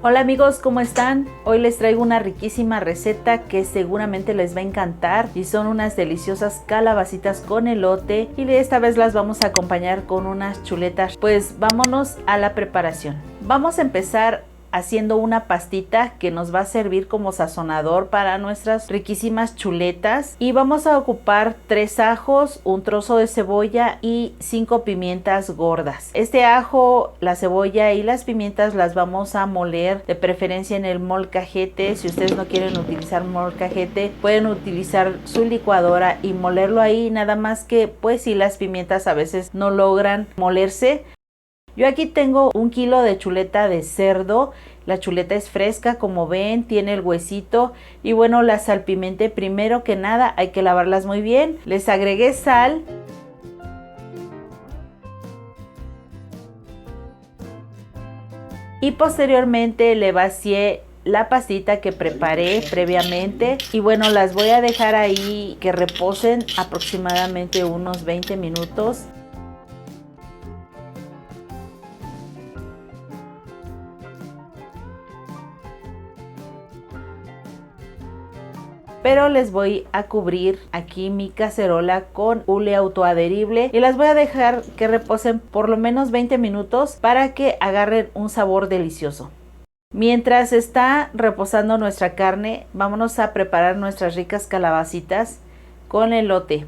Hola amigos, ¿cómo están? Hoy les traigo una riquísima receta que seguramente les va a encantar y son unas deliciosas calabacitas con elote y esta vez las vamos a acompañar con unas chuletas. Pues vámonos a la preparación. Vamos a empezar haciendo una pastita que nos va a servir como sazonador para nuestras riquísimas chuletas, y vamos a ocupar 3 ajos, un trozo de cebolla y 5 pimientas gordas. Este ajo, la cebolla y las pimientas las vamos a moler, de preferencia en el molcajete. Si ustedes no quieren utilizar molcajete, pueden utilizar su licuadora y molerlo ahí, nada más que pues si las pimientas a veces no logran molerse. Yo aquí tengo 1 kilo de chuleta de cerdo. La chuleta es fresca, como ven, tiene el huesito. Y bueno, la salpimenté. Primero que nada hay que lavarlas muy bien. Les agregué sal. Y posteriormente le vacié la pastita que preparé previamente. Y bueno, las voy a dejar ahí que reposen aproximadamente unos 20 minutos. Pero les voy a cubrir aquí mi cacerola con hule autoadherible y las voy a dejar que reposen por lo menos 20 minutos para que agarren un sabor delicioso. Mientras está reposando nuestra carne, vámonos a preparar nuestras ricas calabacitas con elote.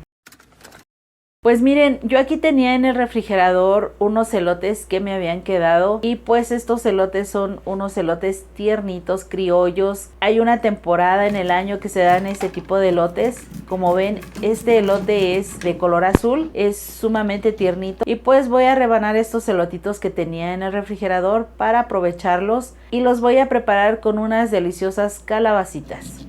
Pues miren, yo aquí tenía en el refrigerador unos elotes que me habían quedado, y pues estos elotes son unos elotes tiernitos, criollos. Hay una temporada en el año que se dan este tipo de elotes. Como ven, este elote es de color azul, es sumamente tiernito, y pues voy a rebanar estos elotitos que tenía en el refrigerador para aprovecharlos, y los voy a preparar con unas deliciosas calabacitas.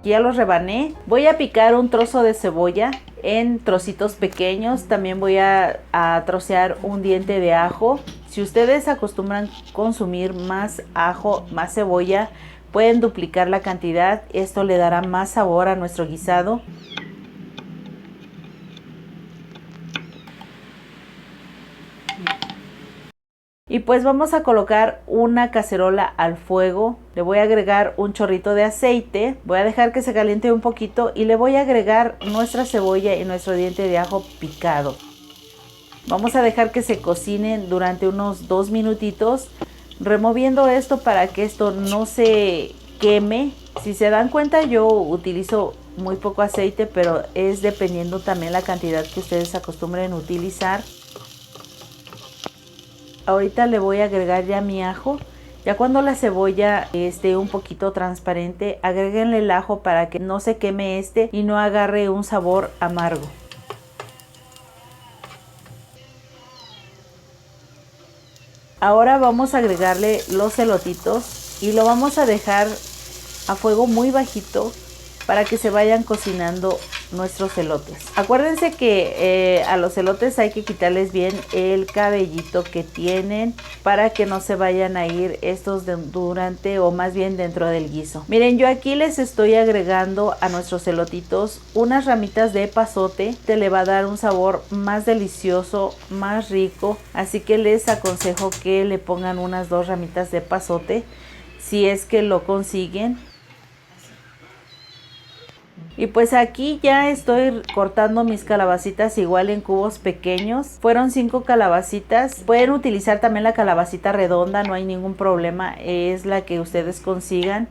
Ya los rebané. Voy a picar un trozo de cebolla en trocitos pequeños. También voy a trocear un diente de ajo. Si ustedes acostumbran consumir más ajo, más cebolla, pueden duplicar la cantidad. Esto le dará más sabor a nuestro guisado. Y pues vamos a colocar una cacerola al fuego. Le voy a agregar un chorrito de aceite. Voy a dejar que se caliente un poquito y le voy a agregar nuestra cebolla y nuestro diente de ajo picado. Vamos a dejar que se cocinen durante unos 2 minutitos, removiendo esto para que esto no se queme. Si se dan cuenta, yo utilizo muy poco aceite, pero es dependiendo también la cantidad que ustedes acostumbren utilizar. Ahorita le voy a agregar ya mi ajo. Ya cuando la cebolla esté un poquito transparente, agréguenle el ajo para que no se queme y no agarre un sabor amargo. Ahora vamos a agregarle los elotitos y lo vamos a dejar a fuego muy bajito para que se vayan cocinando nuestros elotes. Acuérdense que a los elotes hay que quitarles bien el cabellito que tienen para que no se vayan a ir estos durante, o más bien dentro del guiso. Miren, yo aquí les estoy agregando a nuestros elotitos unas ramitas de epazote. Te le va a dar un sabor más delicioso, más rico, así que les aconsejo que le pongan unas 2 ramitas de epazote si es que lo consiguen. Y pues aquí ya estoy cortando mis calabacitas igual en cubos pequeños. Fueron 5 calabacitas. Pueden utilizar también la calabacita redonda, no hay ningún problema, es la que ustedes consigan.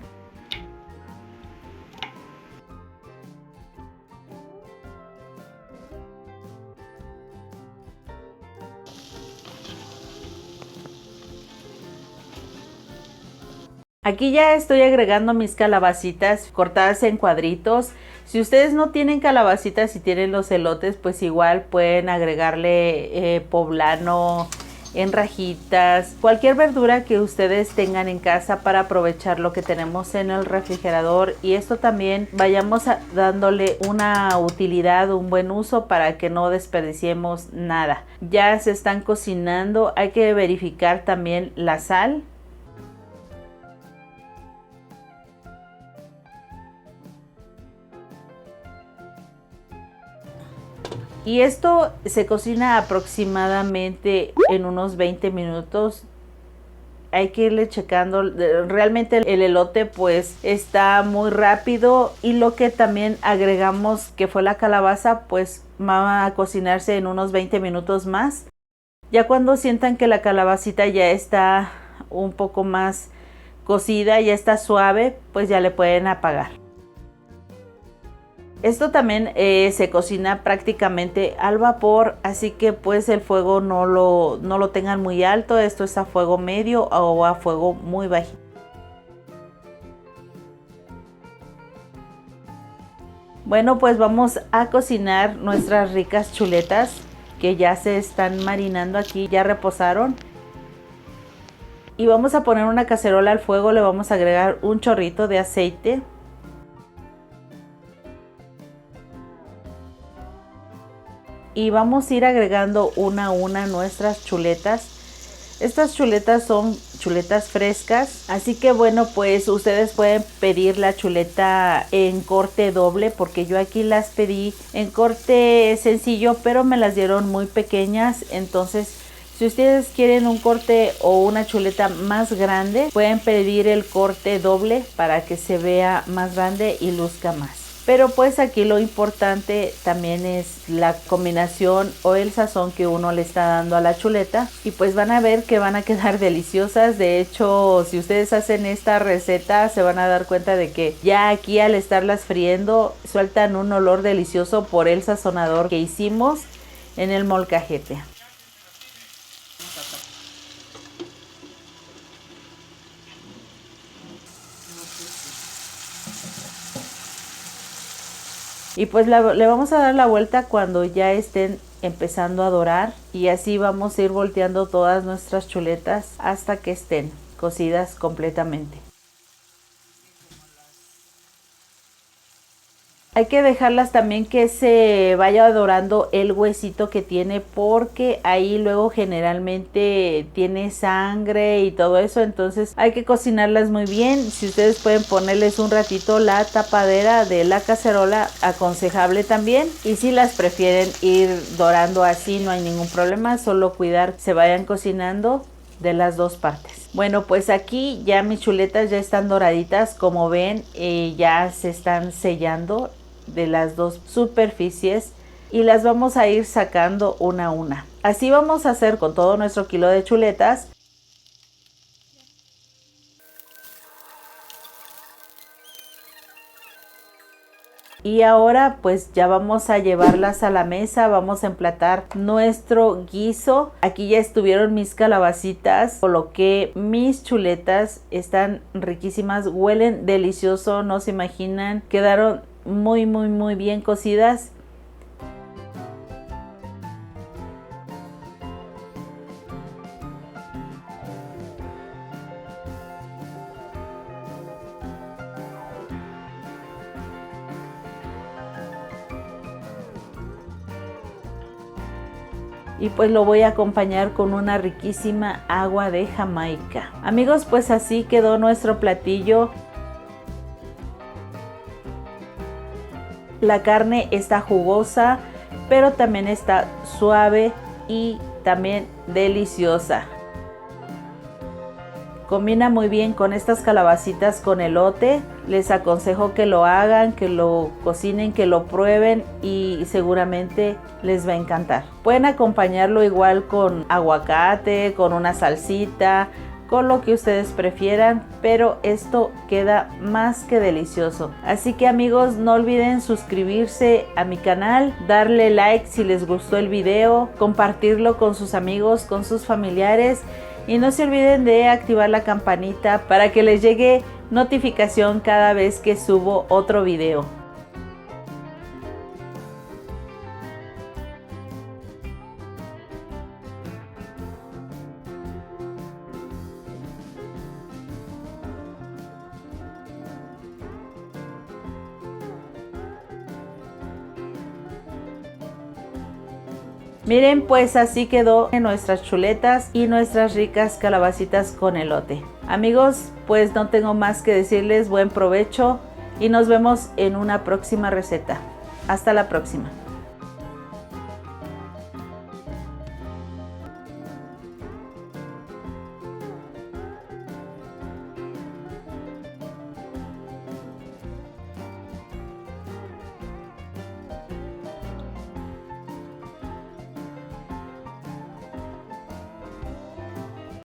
Aquí ya estoy agregando mis calabacitas cortadas en cuadritos. Si ustedes no tienen calabacitas y tienen los elotes, pues igual pueden agregarle poblano en rajitas, cualquier verdura que ustedes tengan en casa para aprovechar lo que tenemos en el refrigerador, y esto también vayamos dándole una utilidad, un buen uso para que no desperdiciemos nada. Ya se están cocinando, hay que verificar también la sal. Y esto se cocina aproximadamente en unos 20 minutos. Hay que irle checando. Realmente el elote pues está muy rápido, y lo que también agregamos, que fue la calabaza, pues va a cocinarse en unos 20 minutos más. Ya cuando sientan que la calabacita ya está un poco más cocida, ya está suave, pues ya le pueden apagar. Esto también se cocina prácticamente al vapor, así que pues el fuego no lo tengan muy alto. Esto es a fuego medio o a fuego muy bajito. Bueno, pues vamos a cocinar nuestras ricas chuletas, que ya se están marinando aquí, ya reposaron. Y vamos a poner una cacerola al fuego, le vamos a agregar un chorrito de aceite. Y vamos a ir agregando una a una nuestras chuletas. Estas chuletas son chuletas frescas, así que bueno, pues ustedes pueden pedir la chuleta en corte doble, porque yo aquí las pedí en corte sencillo, pero me las dieron muy pequeñas. Entonces, si ustedes quieren un corte o una chuleta más grande, pueden pedir el corte doble para que se vea más grande y luzca más. Pero pues aquí lo importante también es la combinación o el sazón que uno le está dando a la chuleta. Y pues van a ver que van a quedar deliciosas. De hecho, si ustedes hacen esta receta, se van a dar cuenta de que ya aquí, al estarlas friendo, sueltan un olor delicioso por el sazonador que hicimos en el molcajete. Y pues le vamos a dar la vuelta cuando ya estén empezando a dorar, y así vamos a ir volteando todas nuestras chuletas hasta que estén cocidas completamente. Hay que dejarlas también que se vaya dorando el huesito que tiene, porque ahí luego generalmente tiene sangre y todo eso. Entonces hay que cocinarlas muy bien. Si ustedes pueden ponerles un ratito la tapadera de la cacerola, aconsejable también. Y si las prefieren ir dorando así, no hay ningún problema, solo cuidar se vayan cocinando de las dos partes. Bueno, pues aquí ya mis chuletas ya están doraditas, como ven, ya se están sellando de las dos superficies, y las vamos a ir sacando una a una. Así vamos a hacer con todo nuestro kilo de chuletas. Y ahora pues ya vamos a llevarlas a la mesa, vamos a emplatar nuestro guiso. Aquí ya estuvieron mis calabacitas, coloqué mis chuletas, están riquísimas, huelen delicioso, no se imaginan, quedaron muy bien cocidas. Y pues lo voy a acompañar con una riquísima agua de Jamaica. Amigos, pues así quedó nuestro platillo. La carne está jugosa, pero también está suave y también deliciosa. Combina muy bien con estas calabacitas con elote. Les aconsejo que lo hagan, que lo cocinen, que lo prueben, y seguramente les va a encantar. Pueden acompañarlo igual con aguacate, con una salsita, con lo que ustedes prefieran, pero esto queda más que delicioso. Así que amigos, no olviden suscribirse a mi canal, darle like si les gustó el video, compartirlo con sus amigos, con sus familiares, y no se olviden de activar la campanita para que les llegue notificación cada vez que subo otro video. Miren, pues así quedó en nuestras chuletas y nuestras ricas calabacitas con elote. Amigos, pues no tengo más que decirles, buen provecho y nos vemos en una próxima receta. Hasta la próxima.